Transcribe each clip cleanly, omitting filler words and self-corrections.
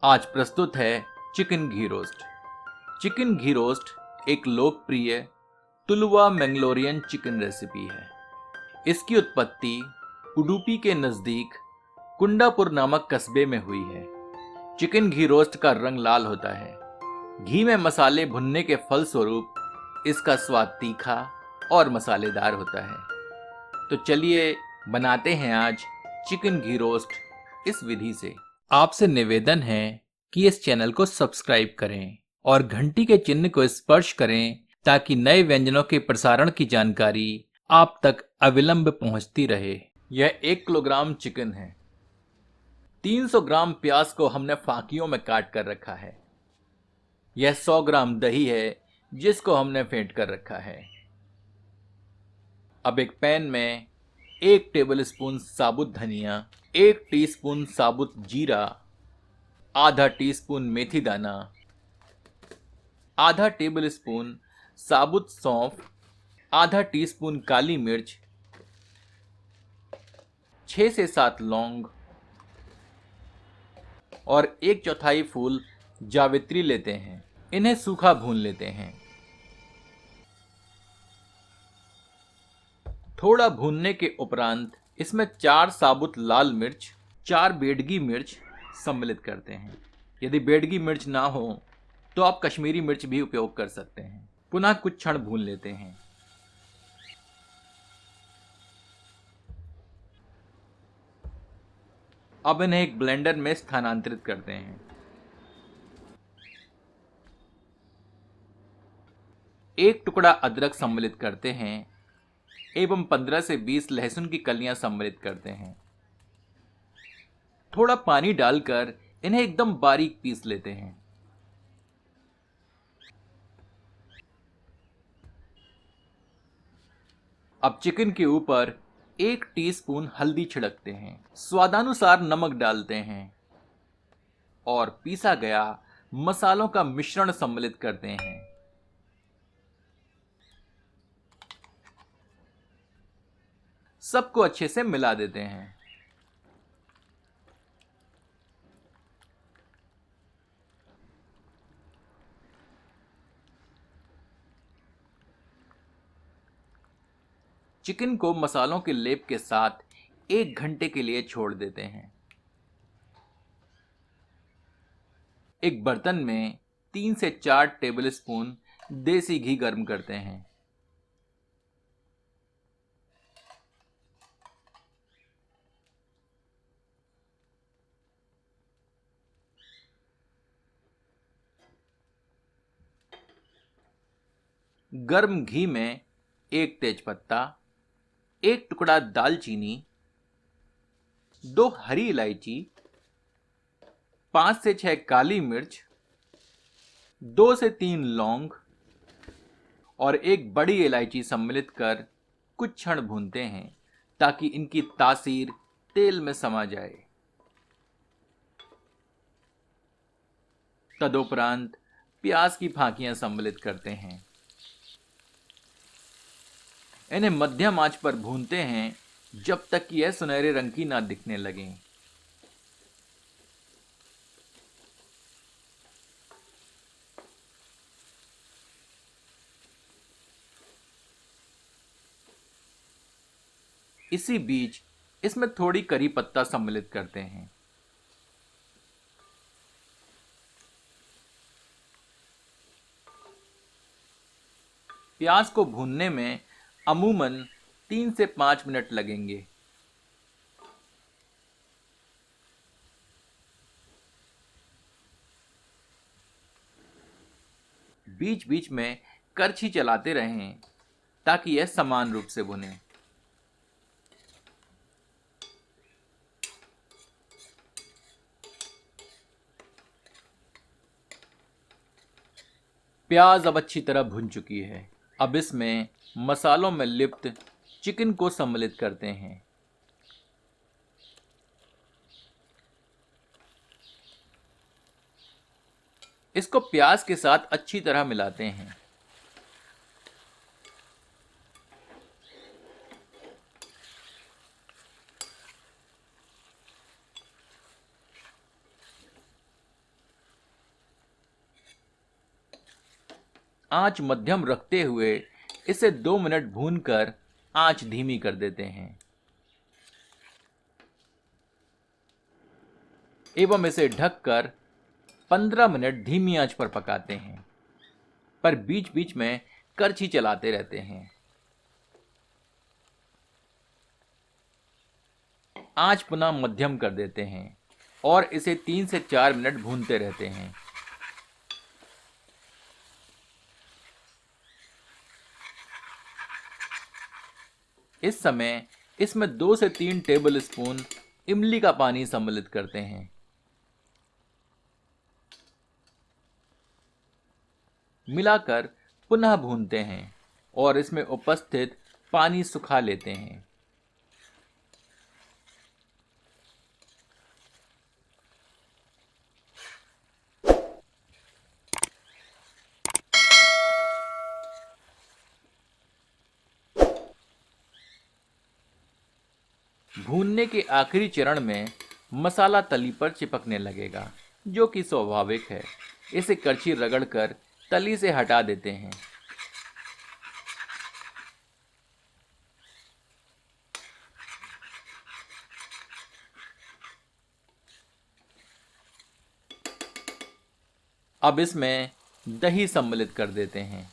आज प्रस्तुत है चिकन घी रोस्ट। चिकन घी रोस्ट एक लोकप्रिय तुलुवा मैंगलोरियन चिकन रेसिपी है। इसकी उत्पत्ति उडुपी के नज़दीक कुंडापुर नामक कस्बे में हुई है। चिकन घी रोस्ट का रंग लाल होता है। घी में मसाले भुनने के फलस्वरूप इसका स्वाद तीखा और मसालेदार होता है। तो चलिए बनाते हैं आज चिकन घी रोस्ट इस विधि से। आपसे निवेदन है कि इस चैनल को सब्सक्राइब करें और घंटी के चिन्ह को स्पर्श करें ताकि नए व्यंजनों के प्रसारण की जानकारी आप तक अविलंब पहुंचती रहे। यह 1 किलोग्राम चिकन है। 300 ग्राम प्याज को हमने फांकियों में काट कर रखा है। यह 100 ग्राम दही है जिसको हमने फेंट कर रखा है। अब एक पैन में 1 टेबलस्पून साबुत धनिया, 1 टीस्पून साबुत जीरा, आधा टीस्पून मेथी दाना, आधा टेबलस्पून साबुत सौंफ, आधा टीस्पून काली मिर्च, 6 से 7 लौंग और 1/4 फूल जावित्री लेते हैं। इन्हें सूखा भून लेते हैं। थोड़ा भूनने के उपरांत इसमें 4 साबुत लाल मिर्च, 4 बेडगी मिर्च सम्मिलित करते हैं। यदि बेडगी मिर्च ना हो तो आप कश्मीरी मिर्च भी उपयोग कर सकते हैं। पुनः कुछ क्षण भून लेते हैं। अब इन्हें एक ब्लेंडर में स्थानांतरित करते हैं। एक टुकड़ा अदरक सम्मिलित करते हैं एवं 15 से 20 लहसुन की कलियां सम्मिलित करते हैं। थोड़ा पानी डालकर इन्हें एकदम बारीक पीस लेते हैं। अब चिकन के ऊपर 1 टीस्पून हल्दी छिड़कते हैं, स्वादानुसार नमक डालते हैं और पीसा गया मसालों का मिश्रण सम्मिलित करते हैं। सबको अच्छे से मिला देते हैं। चिकन को मसालों के लेप के साथ 1 घंटे के लिए छोड़ देते हैं। एक बर्तन में 3 से 4 टेबलस्पून देसी घी गर्म करते हैं। गर्म घी में 1 तेजपत्ता, 1 टुकड़ा दालचीनी, 2 हरी इलायची, 5 से 6 काली मिर्च, 2 से 3 लौंग और 1 बड़ी इलायची सम्मिलित कर कुछ क्षण भूनते हैं ताकि इनकी तासीर तेल में समा जाए। तदुपरांत प्याज की फांकियां सम्मिलित करते हैं। इन्हें मध्यम आंच पर भूनते हैं जब तक कि यह सुनहरे रंग की ना दिखने लगे। इसी बीच इसमें थोड़ी करी पत्ता सम्मिलित करते हैं। प्याज को भूनने में अमूमन 3 से 5 मिनट लगेंगे। बीच बीच में करछी चलाते रहें ताकि यह समान रूप से भुने। प्याज अब अच्छी तरह भुन चुकी है। अब इसमें मसालों में लिप्त चिकन को सम्मिलित करते हैं। इसको प्याज के साथ अच्छी तरह मिलाते हैं। आंच मध्यम रखते हुए इसे 2 मिनट भूनकर आंच धीमी कर देते हैं एवं इसे ढककर 15 मिनट धीमी आंच पर पकाते हैं, पर बीच बीच में करछी चलाते रहते हैं। आंच पुनः मध्यम कर देते हैं और इसे 3 से 4 मिनट भूनते रहते हैं। इस समय इसमें 2 से 3 टेबल स्पून इमली का पानी सम्मिलित करते हैं। मिलाकर पुनः भूनते हैं और इसमें उपस्थित पानी सुखा लेते हैं। भूनने के आखिरी चरण में मसाला तली पर चिपकने लगेगा, जो कि स्वाभाविक है। इसे करछी रगड़कर तली से हटा देते हैं। अब इसमें दही सम्मिलित कर देते हैं।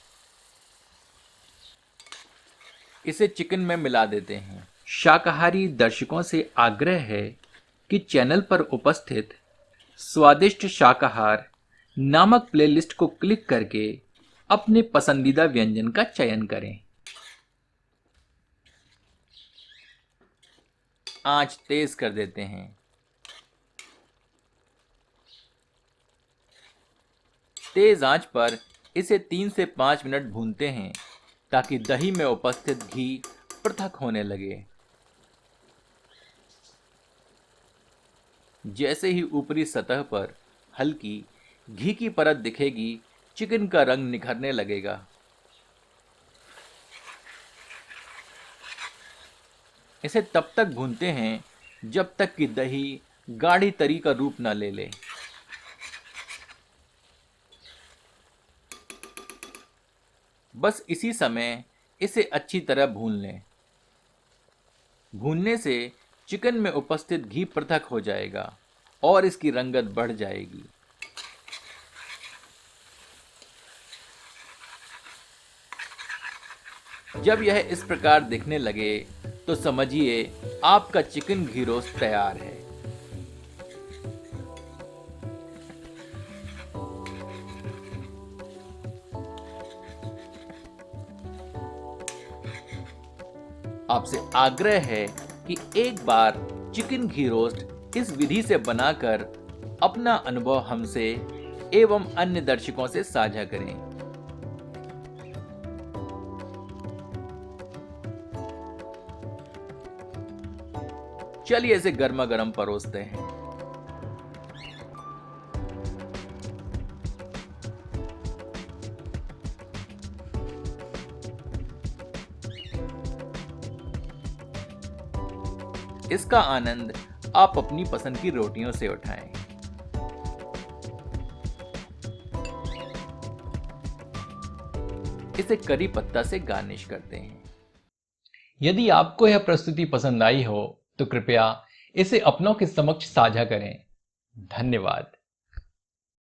इसे चिकन में मिला देते हैं। शाकाहारी दर्शकों से आग्रह है कि चैनल पर उपस्थित स्वादिष्ट शाकाहार नामक प्लेलिस्ट को क्लिक करके अपने पसंदीदा व्यंजन का चयन करें। आंच तेज कर देते हैं। तेज आंच पर इसे 3 से 5 मिनट भूनते हैं ताकि दही में उपस्थित घी पृथक होने लगे। जैसे ही ऊपरी सतह पर हल्की घी की परत दिखेगी, चिकन का रंग निखरने लगेगा। इसे तब तक भूनते हैं जब तक कि दही गाढ़ी तरी का रूप न ले ले। बस इसी समय इसे अच्छी तरह भून लें। भूनने से चिकन में उपस्थित घी पृथक हो जाएगा और इसकी रंगत बढ़ जाएगी। जब यह इस प्रकार दिखने लगे तो समझिए आपका चिकन घी रोस्ट तैयार है। आपसे आग्रह है कि एक बार चिकन घी रोस्ट इस विधि से बनाकर अपना अनुभव हमसे एवं अन्य दर्शकों से साझा करें। चलिए इसे गर्मा गर्म परोसते हैं। इसका आनंद आप अपनी पसंद की रोटियों से उठाएं। इसे करी पत्ता से गार्निश करते हैं। यदि आपको यह प्रस्तुति पसंद आई हो तो कृपया इसे अपनों के समक्ष साझा करें। धन्यवाद।